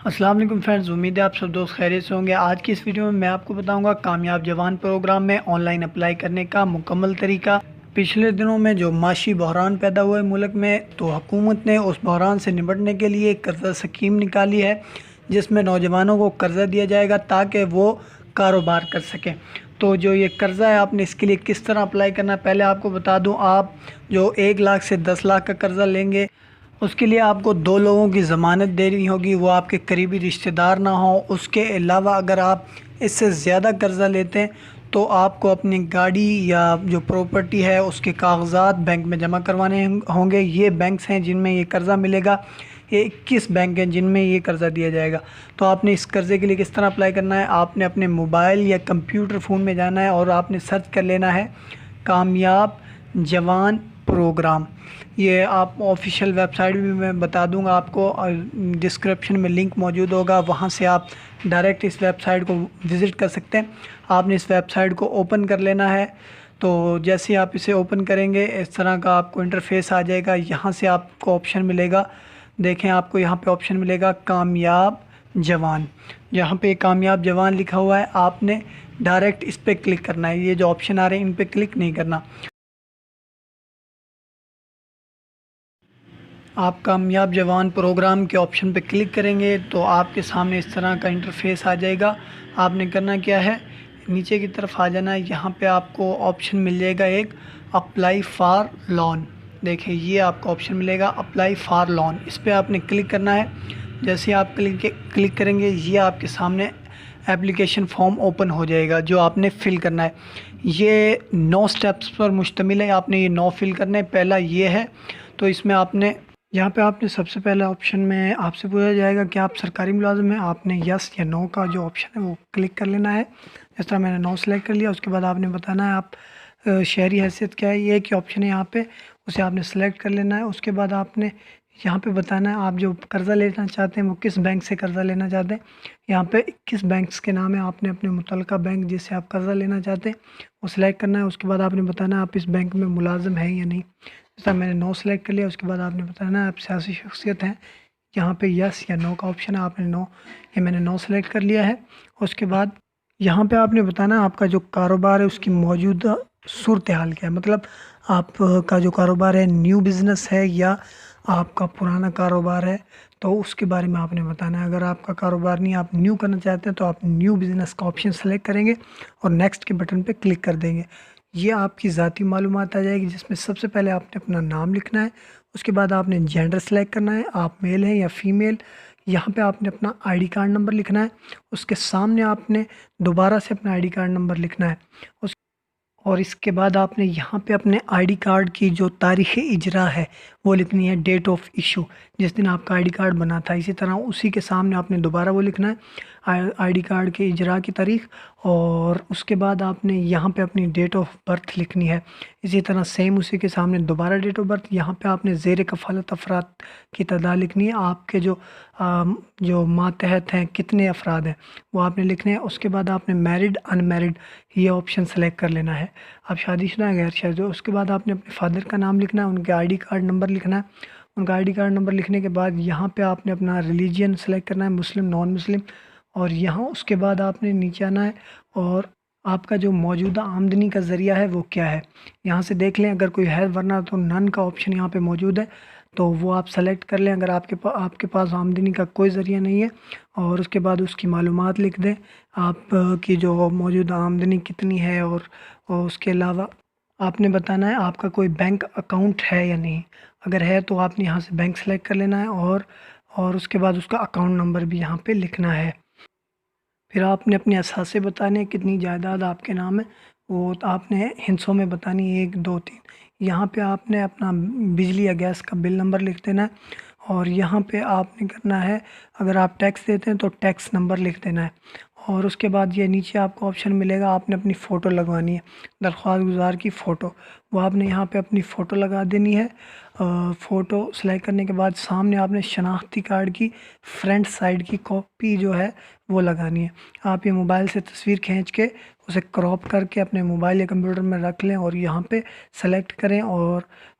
السلام علیکم فرینڈز، امید ہے آپ سب دوست خیریت سے ہوں گے۔ آج کی اس ویڈیو میں آپ کو بتاؤں گا کامیاب جوان پروگرام میں آن لائن اپلائی کرنے کا مکمل طریقہ۔ پچھلے دنوں میں جو معاشی بحران پیدا ہوا ہے ملک میں، تو حکومت نے اس بحران سے نمٹنے کے لیے ایک قرضہ اسکیم نکالی ہے جس میں نوجوانوں کو قرضہ دیا جائے گا تاکہ وہ کاروبار کر سکیں۔ تو جو یہ قرضہ ہے، آپ نے اس کے لیے کس طرح اپلائی کرنا ہے پہلے آپ کو بتا دوں۔ آپ جو 1 لاکھ سے 10 لاکھ کا قرضہ لیں گے، اس کے لیے آپ کو 2 لوگوں کی ضمانت دینی ہوگی، وہ آپ کے قریبی رشتہ دار نہ ہوں۔ اس کے علاوہ اگر آپ اس سے زیادہ قرضہ لیتے ہیں تو آپ کو اپنی گاڑی یا جو پراپرٹی ہے اس کے کاغذات بینک میں جمع کروانے ہوں گے۔ یہ بینکس ہیں جن میں یہ قرضہ ملے گا، یہ 21 بینک ہیں جن میں یہ قرضہ دیا جائے گا۔ تو آپ نے اس قرضے کے لیے کس طرح اپلائی کرنا ہے، آپ نے اپنے موبائل یا کمپیوٹر فون میں جانا ہے اور آپ نے سرچ کر لینا ہے کامیاب جوان پروگرام۔ یہ آپ آفیشیل ویب سائٹ بھی میں بتا دوں گا آپ کو، ڈسکرپشن میں لنک موجود ہوگا، وہاں سے آپ ڈائریکٹ اس ویب سائٹ کو وزٹ کر سکتے ہیں۔ آپ نے اس ویب سائٹ کو اوپن کر لینا ہے۔ تو جیسے آپ اسے اوپن کریں گے اس طرح کا آپ کو انٹرفیس آ جائے گا۔ یہاں سے آپ کو آپشن ملے گا، دیکھیں آپ کو یہاں پہ آپشن ملے گا کامیاب جوان۔ یہاں پہ کامیاب جوان لکھا ہوا ہے، آپ نے ڈائریکٹ اس پہ کلک کرنا ہے۔ یہ جو آپشن آ رہے ہیں ان پہ کلک نہیں کرنا۔ آپ کامیاب جوان پروگرام کے آپشن پہ کلک کریں گے تو آپ کے سامنے اس طرح کا انٹرفیس آ جائے گا۔ آپ نے کرنا کیا ہے، نیچے کی طرف آ جانا ہے۔ یہاں پہ آپ کو آپشن مل جائے گا ایک اپلائی فار لون۔ دیکھیں یہ آپ کو آپشن ملے گا اپلائی فار لون، اس پہ آپ نے کلک کرنا ہے۔ جیسے آپ کلک کریں گے یہ آپ کے سامنے اپلیکیشن فارم اوپن ہو جائے گا جو آپ نے فل کرنا ہے۔ یہ 9 سٹیپس پر مشتمل ہے، آپ نے یہ 9 فل کرنے ہیں۔ پہلا یہ ہے، تو اس میں آپ نے یہاں پہ آپ نے سب سے پہلے آپشن میں آپ سے پوچھا جائے گا کہ آپ سرکاری ملازم ہیں، آپ نے یس یا نو کا جو آپشن ہے وہ کلک کر لینا ہے۔ اس طرح میں نے نو سلیکٹ کر لیا۔ اس کے بعد آپ نے بتانا ہے آپ شہری حیثیت کیا ہے، یہ ایک ہی آپشن ہے یہاں پہ، اسے آپ نے سلیکٹ کر لینا ہے۔ اس کے بعد آپ نے یہاں پہ بتانا ہے آپ جو قرضہ لینا چاہتے ہیں وہ کس بینک سے قرضہ لینا چاہتے ہیں۔ یہاں پہ 21 بینکس کے نام ہے، آپ نے اپنے متعلقہ بینک جس سے آپ قرضہ لینا چاہتے ہیں وہ سلیکٹ کرنا ہے۔ اس کے بعد آپ نے بتانا ہے آپ اس بینک میں ملازم ہیں یا نہیں۔ جس طرح میں نے نو سلیکٹ کر لیا۔ اس کے بعد آپ نے بتانا ہے آپ سیاسی شخصیت ہیں، یہاں پہ یس یا نو کا آپشن ہے، آپ نے نو، یہ میں نے نو سلیکٹ کر لیا ہے۔ اس کے بعد یہاں پہ آپ نے بتانا ہے آپ کا جو کاروبار ہے اس کی موجودہ صورتحال کیا ہے، مطلب آپ کا جو کاروبار ہے نیو بزنس ہے یا آپ کا پرانا کاروبار ہے، تو اس کے بارے میں آپ نے بتانا ہے۔ اگر آپ کا کاروبار نہیں، آپ نیو کرنا چاہتے ہیں تو آپ نیو بزنس کا آپشن سلیکٹ کریں گے اور نیکسٹ کے بٹن پہ کلک کر دیں گے۔ یہ آپ کی ذاتی معلومات آ جائے گی جس میں سب سے پہلے آپ نے اپنا نام لکھنا ہے۔ اس کے بعد آپ نے جینڈر سلیکٹ کرنا ہے، آپ میل ہیں یا فیمیل۔ یہاں پہ آپ نے اپنا آئی ڈی کارڈ نمبر لکھنا ہے۔ اس کے سامنے آپ نے دوبارہ سے اپنا آئی ڈی کارڈ نمبر لکھنا ہے۔ اور اس کے بعد آپ نے یہاں پہ اپنے آئی ڈی کارڈ کی جو تاریخ اجرا ہے وہ لکھنی ہے، ڈیٹ آف ایشو، جس دن آپ کا آئی ڈی کارڈ بنا تھا۔ اسی طرح اسی کے سامنے آپ نے دوبارہ وہ لکھنا ہے آئی ڈی کارڈ کے اجرا کی تاریخ، اور اس کے بعد آپ نے یہاں پہ اپنی ڈیٹ آف برتھ لکھنی ہے۔ اسی طرح سیم اسی کے سامنے دوبارہ ڈیٹ آف برتھ، یہاں پہ آپ نے زیر کفالت افراد کی تعداد لکھنی ہے، آپ کے جو ماتحت ہیں کتنے افراد ہیں وہ آپ نے لکھنے ہیں۔ اس کے بعد آپ نے میرڈ ان میرڈ یہ آپشن سلیکٹ کر لینا ہے، آپ شادی شدہ ہیں غیر شادی۔ اس کے بعد آپ نے اپنے فادر کا نام لکھنا ہے، ان کے آئی ڈی کارڈ نمبر لکھنا ہے۔ ان کا آئی ڈی کارڈ نمبر لکھنے کے بعد یہاں پہ آپ نے اپنا ریلیجین سلیکٹ کرنا ہے، مسلم نان مسلم، اور یہاں اس کے بعد آپ نے نیچے آنا ہے اور آپ کا جو موجودہ آمدنی کا ذریعہ ہے وہ کیا ہے یہاں سے دیکھ لیں، اگر کوئی ہے، ورنہ تو نن کا آپشن یہاں پہ موجود ہے تو وہ آپ سلیکٹ کر لیں اگر آپ کے پاس آمدنی کا کوئی ذریعہ نہیں ہے۔ اور اس کے بعد اس کی معلومات لکھ دیں، آپ کی جو موجودہ آمدنی کتنی ہے، اور اس کے علاوہ آپ نے بتانا ہے آپ کا کوئی بینک اکاؤنٹ ہے یا نہیں۔ اگر ہے تو آپ نے یہاں سے بینک سلیکٹ کر لینا ہے، اور اس کے بعد اس کا اکاؤنٹ نمبر بھی یہاں پہ لکھنا ہے۔ پھر آپ نے اپنے اثاثے بتانے، کتنی جائیداد آپ کے نام ہے وہ آپ نے ہندسوں میں بتانی، 1 2 3۔ یہاں پہ آپ نے اپنا بجلی یا گیس کا بل نمبر لکھ دینا ہے، اور یہاں پہ آپ نے کرنا ہے اگر آپ ٹیکس دیتے ہیں تو ٹیکس نمبر لکھ دینا ہے۔ اور اس کے بعد یہ نیچے آپ کو آپشن ملے گا، آپ نے اپنی فوٹو لگوانی ہے، درخواست گزار کی فوٹو، وہ آپ نے یہاں پہ اپنی فوٹو لگا دینی ہے۔ فوٹو سلیکٹ کرنے کے بعد سامنے آپ نے شناختی کارڈ کی فرنٹ سائڈ کی کاپی جو ہے وہ لگانی ہے۔ آپ یہ موبائل سے تصویر کھینچ کے اسے کراپ کر کے اپنے موبائل یا کمپیوٹر میں رکھ لیں اور یہاں پہ سلیکٹ کریں، اور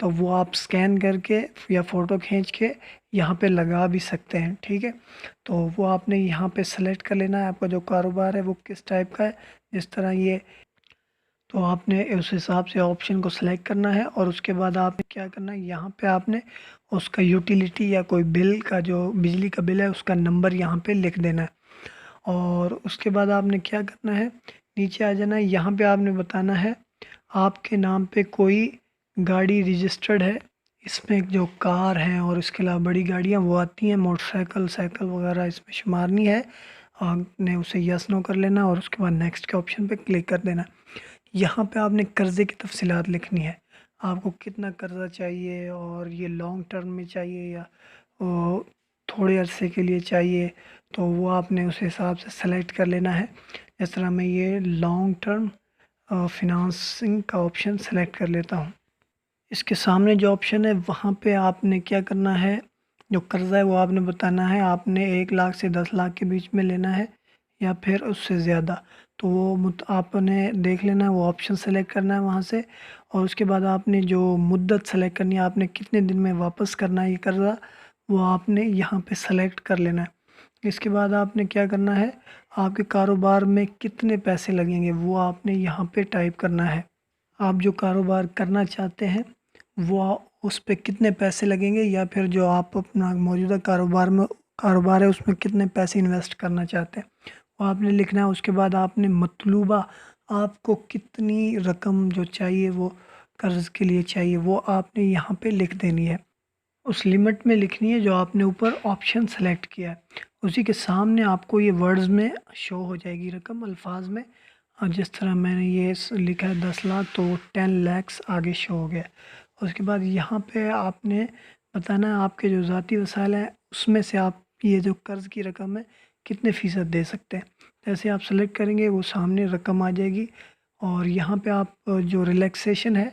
تو وہ آپ اسکین کر کے یا فوٹو کھینچ کے یہاں پہ لگا بھی سکتے ہیں، ٹھیک ہے۔ تو وہ آپ نے یہاں پہ سلیکٹ کر لینا ہے آپ کا جو کاروبار ہے وہ کس ٹائپ کا ہے، جس طرح یہ، تو آپ نے اس حساب سے آپشن کو سلیکٹ کرنا ہے، اور اس کے بعد آپ نے کیا کرنا ہے، یہاں پہ آپ نے اس کا یوٹیلیٹی یا کوئی بل کا جو بجلی کا بل ہے اس کا نمبر یہاں پہ لکھ دینا ہے، اور اس کے بعد آپ نے کیا کرنا ہے، نیچے آ جانا ہے، یہاں پہ آپ نے بتانا ہے آپ کے نام پہ کوئی گاڑی رجسٹرڈ ہے، اس میں جو کار ہیں اور اس کے علاوہ بڑی گاڑیاں وہ آتی ہیں، موٹر سائیکل سائیکل وغیرہ اس میں شمار نہیں ہے، آپ نے اسے یس نو کر لینا، اور اس کے بعد نیکسٹ کے آپشن پہ کلک کر دینا۔ یہاں پہ آپ نے قرضے کی تفصیلات لکھنی ہے، آپ کو کتنا قرضہ چاہیے، اور یہ لانگ ٹرم میں چاہیے یا تھوڑے عرصے کے لیے چاہیے، تو وہ آپ نے اس حساب سے سلیکٹ کر لینا ہے۔ اس طرح میں یہ لانگ ٹرم فنانسنگ کا آپشن سلیکٹ کر لیتا ہوں۔ اس کے سامنے جو آپشن ہے وہاں پہ آپ نے کیا کرنا ہے، جو قرضہ ہے وہ آپ نے بتانا ہے، آپ نے 1 لاکھ سے 10 لاکھ کے بیچ میں لینا ہے یا پھر اس سے زیادہ، تو وہ آپ نے دیکھ لینا ہے، وہ آپشن سلیکٹ کرنا ہے وہاں سے، اور اس کے بعد آپ نے جو مدت سلیکٹ کرنی ہے، آپ نے کتنے دن میں واپس کرنا ہے یہ قرضہ، وہ آپ نے یہاں پہ سلیکٹ کر لینا ہے۔ اس کے بعد آپ نے کیا کرنا ہے، آپ کے کاروبار میں کتنے پیسے لگیں گے وہ آپ نے یہاں پہ ٹائپ کرنا ہے، آپ جو کاروبار کرنا چاہتے ہیں وہ اس پہ کتنے پیسے لگیں گے، یا پھر جو آپ اپنا موجودہ کاروبار ہے اس میں کتنے پیسے انویسٹ کرنا چاہتے ہیں وہ آپ نے لکھنا ہے۔ اس کے بعد آپ نے مطلوبہ آپ کو کتنی رقم جو چاہیے وہ قرض کے لیے چاہیے وہ آپ نے یہاں پہ لکھ دینی ہے، اس لمٹ میں لکھنی ہے جو آپ نے اوپر آپشن سلیکٹ کیا ہے۔ اسی کے سامنے آپ کو یہ ورڈز میں شو ہو جائے گی رقم الفاظ میں، اور جس طرح میں نے یہ لکھا ہے 10 لاکھ، تو 10 lakhs آگے شو ہو گیا۔ اس کے بعد یہاں پہ آپ نے بتانا ہے آپ کے جو ذاتی وسائل ہیں اس میں سے آپ یہ جو قرض کی رقم ہے کتنے فیصد دے سکتے ہیں، جیسے آپ سلیکٹ کریں گے وہ سامنے رقم آ جائے گی، اور یہاں پہ آپ جو ریلیکسیشن ہے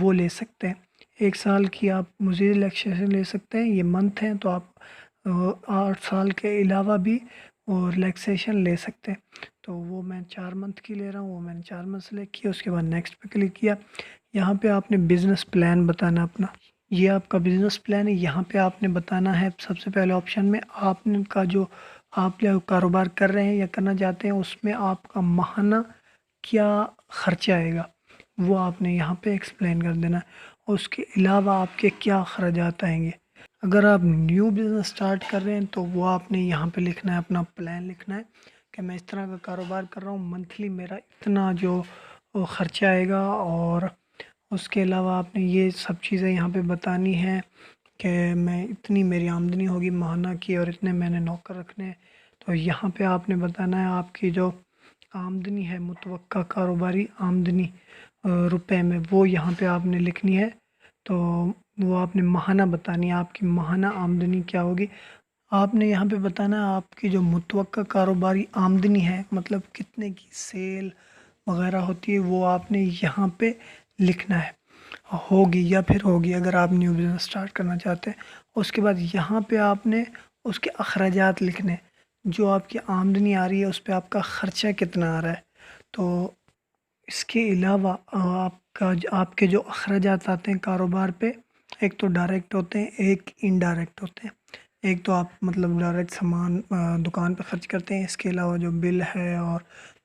وہ لے سکتے ہیں، 1 سال کی آپ مزید ریلیکسیشن لے سکتے ہیں، یہ منتھ ہیں تو آپ 8 سال کے علاوہ بھی وہ ریلیکسیشن لے سکتے ہیں، تو وہ میں 4 منتھ کی لے رہا ہوں، وہ میں نے 4 منتھ سلیکٹ کیا، اس کے بعد نیکسٹ پہ کلک کیا۔ یہاں پہ آپ نے بزنس پلان بتانا اپنا، یہ آپ کا بزنس پلان ہے، یہاں پہ آپ نے بتانا ہے سب سے پہلے آپشن میں آپ نے کا جو آپ جو کاروبار کر رہے ہیں یا کرنا چاہتے ہیں اس میں آپ کا ماہانہ کیا خرچہ آئے گا وہ آپ نے یہاں پہ ایکسپلین کر دینا ہے، اور اس کے علاوہ آپ کے کیا اخراجات آئیں گے۔ اگر آپ نیو بزنس سٹارٹ کر رہے ہیں تو وہ آپ نے یہاں پہ لکھنا ہے، اپنا پلان لکھنا ہے کہ میں اس طرح کا کاروبار کر رہا ہوں، منتھلی میرا اتنا جو خرچہ آئے گا، اور اس کے علاوہ آپ نے یہ سب چیزیں یہاں پہ بتانی ہیں کہ میں اتنی میری آمدنی ہوگی ماہانہ کی، اور اتنے میں نے نوکر رکھنے ہیں، تو یہاں پہ آپ نے بتانا ہے آپ کی جو آمدنی ہے متوقع کاروباری آمدنی روپے میں وہ یہاں پہ آپ نے لکھنی ہے، تو وہ آپ نے ماہانہ بتانی ہے آپ کی ماہانہ آمدنی کیا ہوگی۔ آپ نے یہاں پہ بتانا ہے آپ کی جو متوقع کاروباری آمدنی ہے، مطلب کتنے کی سیل وغیرہ ہوتی ہے وہ آپ نے یہاں پہ لکھنا ہے، ہوگی یا پھر ہوگی اگر آپ نیو بزنس سٹارٹ کرنا چاہتے ہیں۔ اس کے بعد یہاں پہ آپ نے اس کے اخراجات لکھنے، جو آپ کی آمدنی آ رہی ہے اس پہ آپ کا خرچہ کتنا آ رہا ہے، تو اس کے علاوہ آپ کے جو اخراجات آتے ہیں کاروبار پہ، ایک تو ڈائریکٹ ہوتے ہیں، ایک انڈائریکٹ ہوتے ہیں۔ ایک تو آپ مطلب ڈائریکٹ سامان دکان پہ خرچ کرتے ہیں، اس کے علاوہ جو بل ہے اور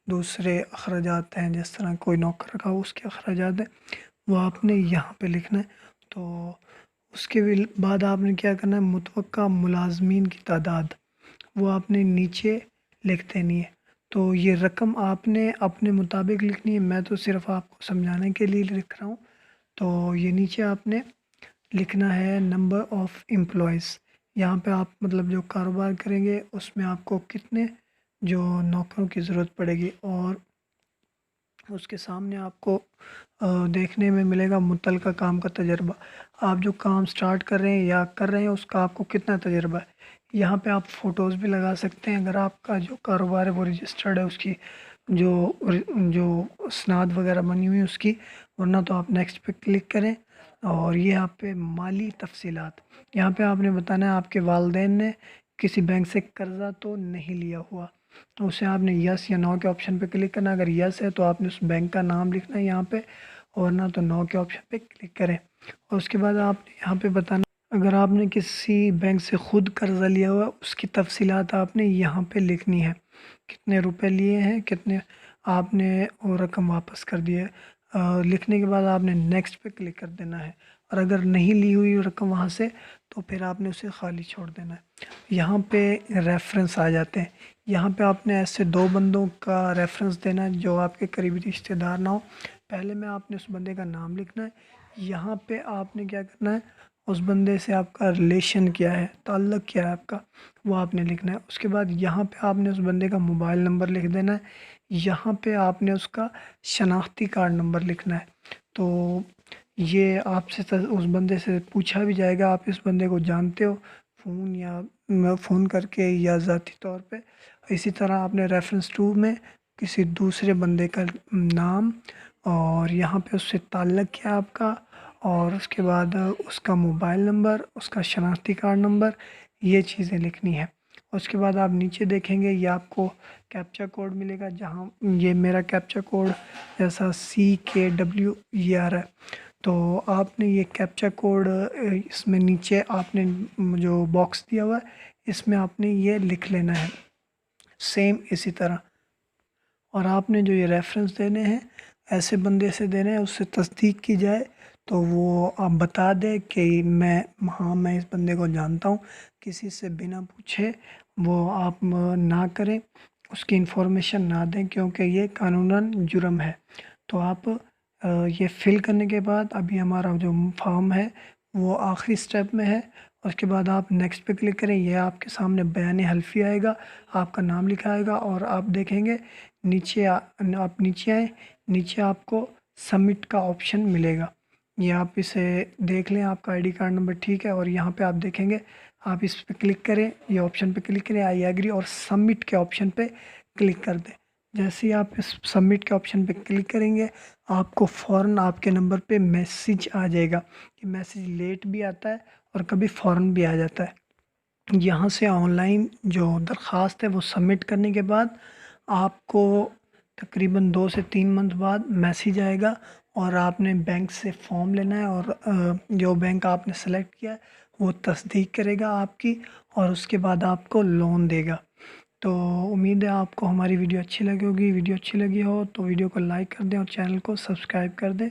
دوسرے اخراجات ہیں جس طرح کوئی نوکر رکھا ہو اس کے اخراجات ہیں وہ آپ نے یہاں پہ لکھنا ہے۔ تو اس کے بعد آپ نے کیا کرنا ہے، متوقع ملازمین کی تعداد وہ آپ نے نیچے لکھ دینی ہے، تو یہ رقم آپ نے اپنے مطابق لکھنی ہے، میں تو صرف آپ کو سمجھانے کے لیے لکھ رہا ہوں۔ تو یہ نیچے آپ نے لکھنا ہے نمبر آف امپلائیز، یہاں پہ آپ مطلب جو کاروبار کریں گے اس میں آپ کو کتنے جو نوکروں کی ضرورت پڑے گی، اور اس کے سامنے آپ کو دیکھنے میں ملے گا متعلقہ کام کا تجربہ، آپ جو کام سٹارٹ کر رہے ہیں یا کر رہے ہیں اس کا آپ کو کتنا تجربہ ہے۔ یہاں پہ آپ فوٹوز بھی لگا سکتے ہیں اگر آپ کا جو کاروبار ہے وہ رجسٹرڈ ہے، اس کی جو جو اسناد وغیرہ بنی ہوئی اس کی، ورنہ تو آپ نیکسٹ پہ کلک کریں۔ اور یہ آپ پہ مالی تفصیلات، یہاں پہ آپ نے بتانا ہے آپ کے والدین نے کسی بینک سے قرضہ تو نہیں لیا ہوا، تو اسے آپ نے یس یا نو کے آپشن پہ کلک کرنا، اگر یس ہے تو آپ نے اس بینک کا نام لکھنا ہے یہاں پہ، اور نہ تو نو کے آپشن پہ کلک کریں۔ اور اس کے بعد آپ نے یہاں پہ بتانا، اگر آپ نے کسی بینک سے خود قرضہ لیا ہوا اس کی تفصیلات آپ نے یہاں پہ لکھنی ہے، کتنے روپے لیے ہیں، کتنے آپ نے وہ رقم واپس کر دی ہے۔ لکھنے کے بعد آپ نے نیکسٹ پہ کلک کر دینا ہے، اور اگر نہیں لی ہوئی رقم وہاں سے تو پھر آپ نے اسے خالی چھوڑ دینا ہے۔ یہاں پہ ریفرنس آ جاتے ہیں، یہاں پہ آپ نے ایسے 2 بندوں کا ریفرنس دینا ہے جو آپ کے قریبی رشتہ دار نہ ہو۔ پہلے میں آپ نے اس بندے کا نام لکھنا ہے، یہاں پہ آپ نے کیا کرنا ہے، اس بندے سے آپ کا ریلیشن کیا ہے، تعلق کیا ہے آپ کا، وہ آپ نے لکھنا ہے۔ اس کے بعد یہاں پہ آپ نے اس بندے کا موبائل نمبر لکھ دینا ہے، یہاں پہ آپ نے اس کا شناختی کارڈ نمبر لکھنا ہے۔ تو یہ آپ سے اس بندے سے پوچھا بھی جائے گا، آپ اس بندے کو جانتے ہو، فون کر کے یا ذاتی طور پہ۔ اسی طرح آپ نے ریفرنس 2 میں کسی دوسرے بندے کا نام، اور یہاں پہ اس سے تعلق کیا آپ کا، اور اس کے بعد اس کا موبائل نمبر، اس کا شناختی کارڈ نمبر، یہ چیزیں لکھنی ہے۔ اس کے بعد آپ نیچے دیکھیں گے یہ آپ کو کیپچا کوڈ ملے گا، جہاں یہ میرا کیپچا کوڈ جیسا CKW یہ آ رہا ہے، تو آپ نے یہ کیپچا کوڈ اس میں نیچے آپ نے جو باکس دیا ہوا ہے اس میں آپ نے یہ لکھ لینا ہے سیم اسی طرح۔ اور آپ نے جو یہ ریفرنس دینے ہیں ایسے بندے سے دینے ہیں، اس سے تصدیق کی جائے تو وہ آپ بتا دیں کہ میں اس بندے کو جانتا ہوں، کسی سے بنا پوچھے وہ آپ نہ کریں، اس کی انفارمیشن نہ دیں، کیونکہ یہ قانوناً جرم ہے۔ تو آپ یہ فل کرنے کے بعد ابھی ہمارا جو فارم ہے وہ آخری سٹیپ میں ہے، اس کے بعد آپ نیکسٹ پہ کلک کریں، یہ آپ کے سامنے بیان حلفی آئے گا، آپ کا نام لکھا آئے گا، اور آپ دیکھیں گے نیچے آپ نیچے آئیں، نیچے آپ کو سبمٹ کا آپشن ملے گا، یہ آپ اسے دیکھ لیں، آپ کا ID کارڈ نمبر ٹھیک ہے، اور یہاں پہ آپ دیکھیں گے آپ اس پہ کلک کریں، یہ آپشن پہ کلک کریں، آئی ایگری، اور سبمٹ کے آپشن پہ کلک کر دیں۔ جیسے ہی آپ اس سبمٹ کے آپشن پہ کلک کریں گے آپ کو فوراً آپ کے نمبر پہ میسیج آ جائے گا، کہ میسیج لیٹ بھی آتا ہے اور کبھی فوراً بھی آ جاتا ہے۔ یہاں سے آن لائن جو درخواست ہے وہ سبمٹ کرنے کے بعد آپ کو تقریباً 2 سے 3 منتھ بعد میسیج آئے گا، اور آپ نے بینک سے فارم لینا ہے، اور جو بینک آپ نے سلیکٹ کیا ہے وہ تصدیق کرے گا آپ کی، اور اس کے بعد آپ کو لون دے گا۔ تو امید ہے آپ کو ہماری ویڈیو اچھی لگی ہوگی، ویڈیو اچھی لگی ہو تو ویڈیو کو لائک کر دیں اور چینل کو سبسکرائب کر دیں۔